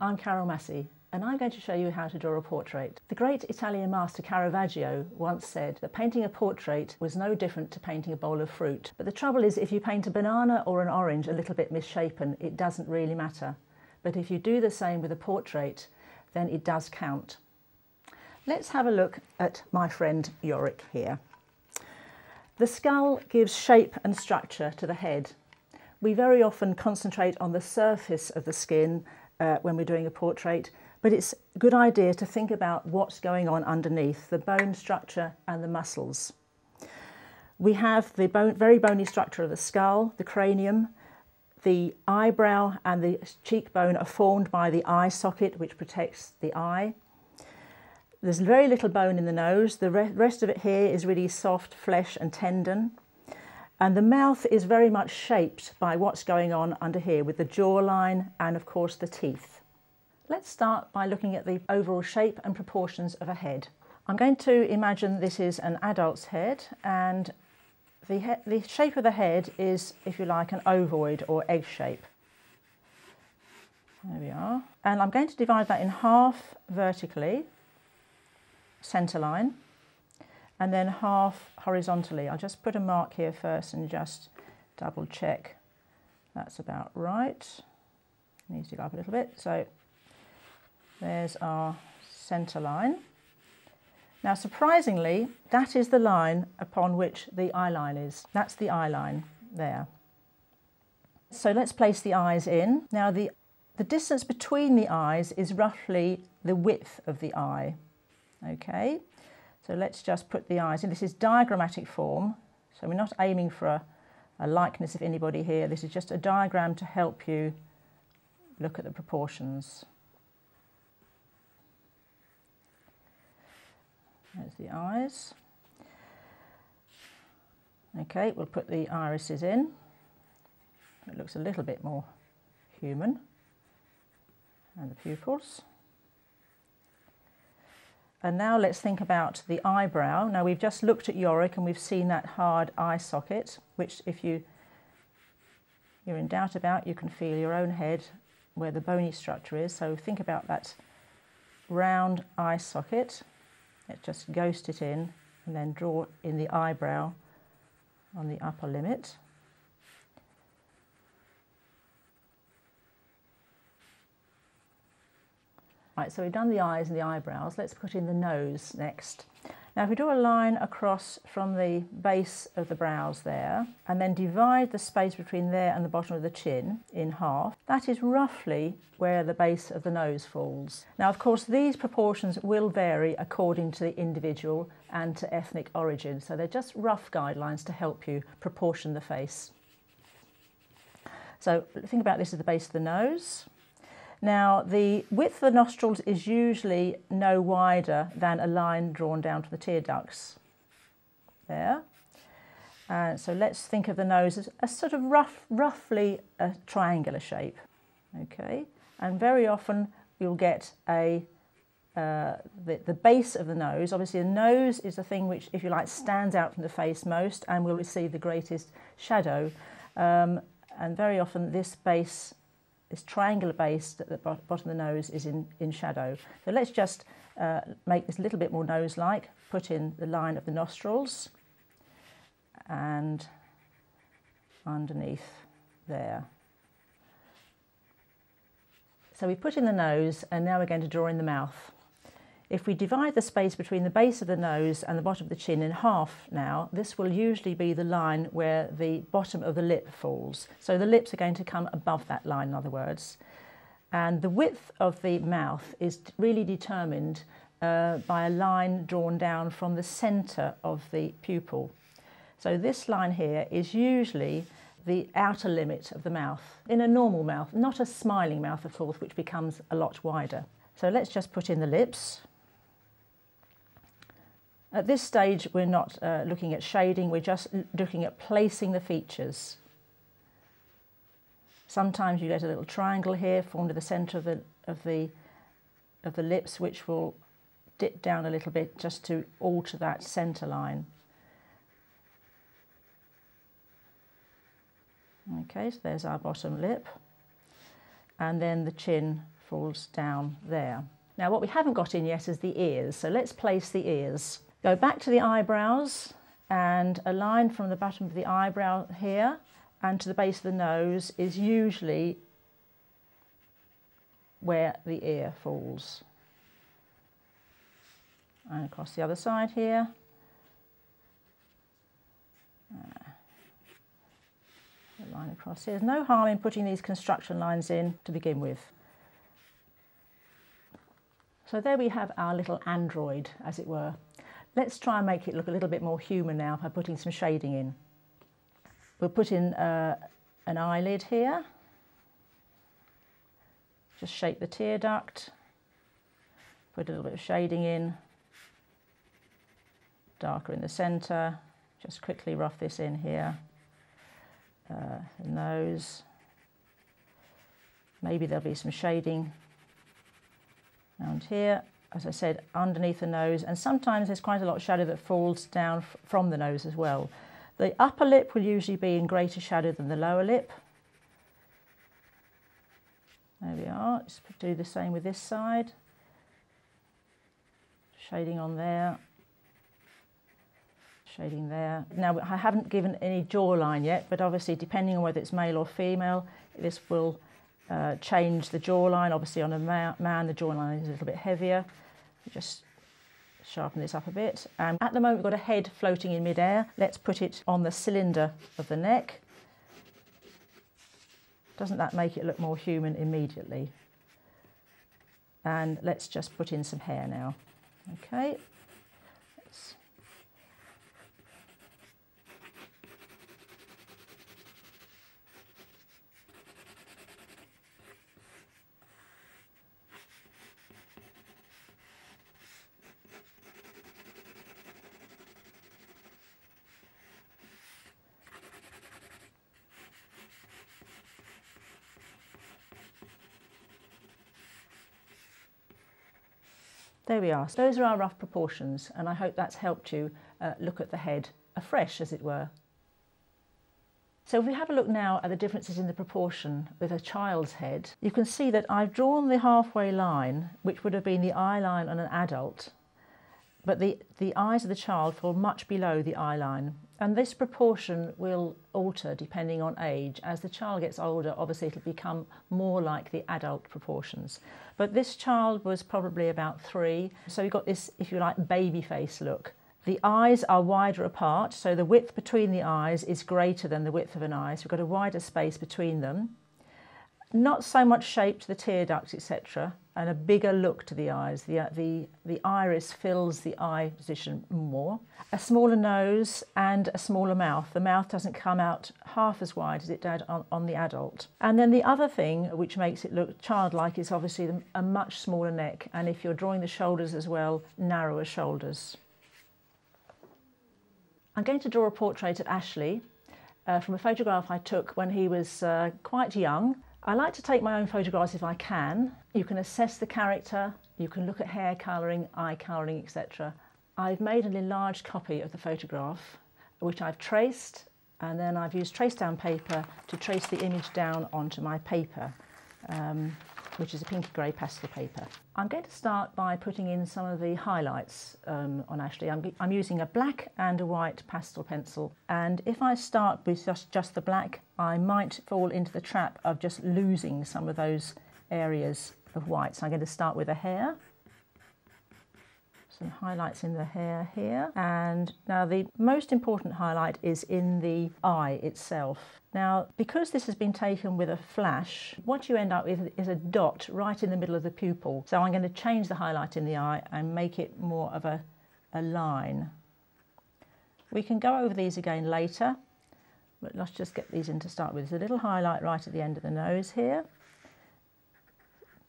I'm Carole Massey and I'm going to show you how to draw a portrait. The great Italian master Caravaggio once said that painting a portrait was no different to painting a bowl of fruit. But the trouble is, if you paint a banana or an orange a little bit misshapen, it doesn't really matter. But if you do the same with a portrait, then it does count. Let's have a look at my friend Yorick here. The skull gives shape and structure to the head. We very often concentrate on the surface of the skin when we're doing a portrait, but it's a good idea to think about what's going on underneath, the bone structure and the muscles. We have the very bony structure of the skull, the cranium. The eyebrow and the cheekbone are formed by the eye socket, which protects the eye. There's very little bone in the nose. The rest of it here is really soft flesh and tendon. And the mouth is very much shaped by what's going on under here with the jawline and, of course, the teeth. Let's start by looking at the overall shape and proportions of a head. I'm going to imagine this is an adult's head, and the shape of the head is, if you like, an ovoid or egg shape. There we are. And I'm going to divide that in half vertically, centre line, and then half horizontally. I'll just put a mark here first and just double check that's about right. Needs to go up a little bit. So there's our centre line. Now, surprisingly, that is the line upon which the eye line is. That's the eye line there. So let's place the eyes in. Now, the distance between the eyes is roughly the width of the eye. Okay, so let's just put the eyes in. This is diagrammatic form, so we're not aiming for a likeness of anybody here. This is just a diagram to help you look at the proportions. There's the eyes. Okay, we'll put the irises in. It looks a little bit more human. And the pupils. And now let's think about the eyebrow. Now, we've just looked at Yorick and we've seen that hard eye socket, which if you're in doubt about, you can feel your own head where the bony structure is. So think about that round eye socket. Let's just ghost it in and then draw in the eyebrow on the upper limit. Right, so we've done the eyes and the eyebrows. Let's put in the nose next. Now, if we draw a line across from the base of the brows there and then divide the space between there and the bottom of the chin in half, that is roughly where the base of the nose falls. Now, of course, these proportions will vary according to the individual and to ethnic origin, so they're just rough guidelines to help you proportion the face. So think about this as the base of the nose. Now, the width of the nostrils is usually no wider than a line drawn down to the tear ducts. There. So let's think of the nose as a sort of roughly a triangular shape. Okay, and very often you'll get the base of the nose. Obviously, the nose is the thing which, if you like, stands out from the face most and will receive the greatest shadow. And very often this triangular base at the bottom of the nose is in shadow. So let's just make this a little bit more nose-like, put in the line of the nostrils and underneath there. So we put in the nose and now we're going to draw in the mouth. If we divide the space between the base of the nose and the bottom of the chin in half now, this will usually be the line where the bottom of the lip falls. So the lips are going to come above that line, in other words. And the width of the mouth is really determined by a line drawn down from the centre of the pupil. So this line here is usually the outer limit of the mouth, in a normal mouth, not a smiling mouth, of course, which becomes a lot wider. So let's just put in the lips. At this stage, we're not looking at shading, we're just looking at placing the features. Sometimes you get a little triangle here formed at the centre of the lips, which will dip down a little bit just to alter that centre line. Okay, so there's our bottom lip. And then the chin falls down there. Now what we haven't got in yet is the ears, so let's place the ears. Go back to the eyebrows and a line from the bottom of the eyebrow here and to the base of the nose is usually where the ear falls. And across the other side here. A line across here. There's no harm in putting these construction lines in to begin with. So there we have our little android, as it were. Let's try and make it look a little bit more human now by putting some shading in. We'll put in an eyelid here. Just shape the tear duct. Put a little bit of shading in. Darker in the centre. Just quickly rough this in here. The nose. Maybe there'll be some shading around here, as I said, underneath the nose, and sometimes there's quite a lot of shadow that falls down from the nose as well. The upper lip will usually be in greater shadow than the lower lip. There we are. Just do the same with this side. Shading on there. Shading there. Now I haven't given any jawline yet, but obviously depending on whether it's male or female, this will change the jawline. Obviously on a man the jawline is a little bit heavier. Just sharpen this up a bit. At the moment we've got a head floating in midair. Let's put it on the cylinder of the neck. Doesn't that make it look more human immediately? And let's just put in some hair now. Okay. There we are. So those are our rough proportions, and I hope that's helped you look at the head afresh, as it were. So if we have a look now at the differences in the proportion with a child's head, you can see that I've drawn the halfway line, which would have been the eye line on an adult, but the eyes of the child fall much below the eye line. And this proportion will alter depending on age. As the child gets older, obviously it'll become more like the adult proportions. But this child was probably about 3, so you've got this, if you like, baby face look. The eyes are wider apart, so the width between the eyes is greater than the width of an eye, so we've got a wider space between them. Not so much shape to the tear ducts, etc., and a bigger look to the eyes. The iris fills the eye position more. A smaller nose and a smaller mouth. The mouth doesn't come out half as wide as it did on the adult. And then the other thing which makes it look childlike is obviously a much smaller neck, and if you're drawing the shoulders as well, narrower shoulders. I'm going to draw a portrait of Ashley from a photograph I took when he was quite young. I like to take my own photographs if I can. You can assess the character, you can look at hair colouring, eye colouring, etc. I've made an enlarged copy of the photograph, which I've traced, and then I've used trace down paper to trace the image down onto my paper, which is a pinky grey pastel paper. I'm going to start by putting in some of the highlights on Ashley. I'm using a black and a white pastel pencil, and if I start with just the black, I might fall into the trap of just losing some of those areas of white. So I'm going to start with the hair. Some highlights in the hair here, and now the most important highlight is in the eye itself. Now, because this has been taken with a flash, what you end up with is a dot right in the middle of the pupil. So I'm going to change the highlight in the eye and make it more of a line. We can go over these again later, but let's just get these in to start with. There's a little highlight right at the end of the nose here,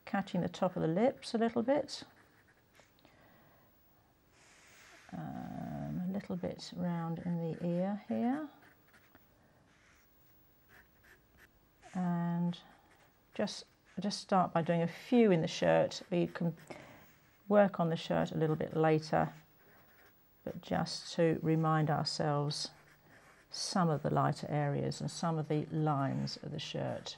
catching the top of the lips a little bit. A little bit round in the ear here, and just start by doing a few in the shirt. We can work on the shirt a little bit later, but just to remind ourselves some of the lighter areas and some of the lines of the shirt.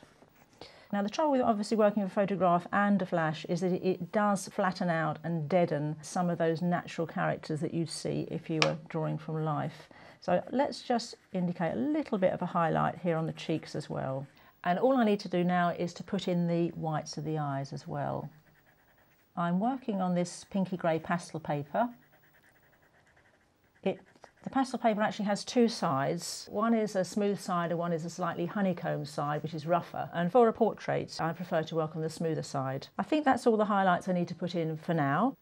Now the trouble with obviously working with a photograph and a flash is that it does flatten out and deaden some of those natural characters that you'd see if you were drawing from life. So let's just indicate a little bit of a highlight here on the cheeks as well. And all I need to do now is to put in the whites of the eyes as well. I'm working on this pinky grey pastel paper. The pastel paper actually has two sides. One is a smooth side and one is a slightly honeycomb side, which is rougher. And for a portrait, I prefer to work on the smoother side. I think that's all the highlights I need to put in for now.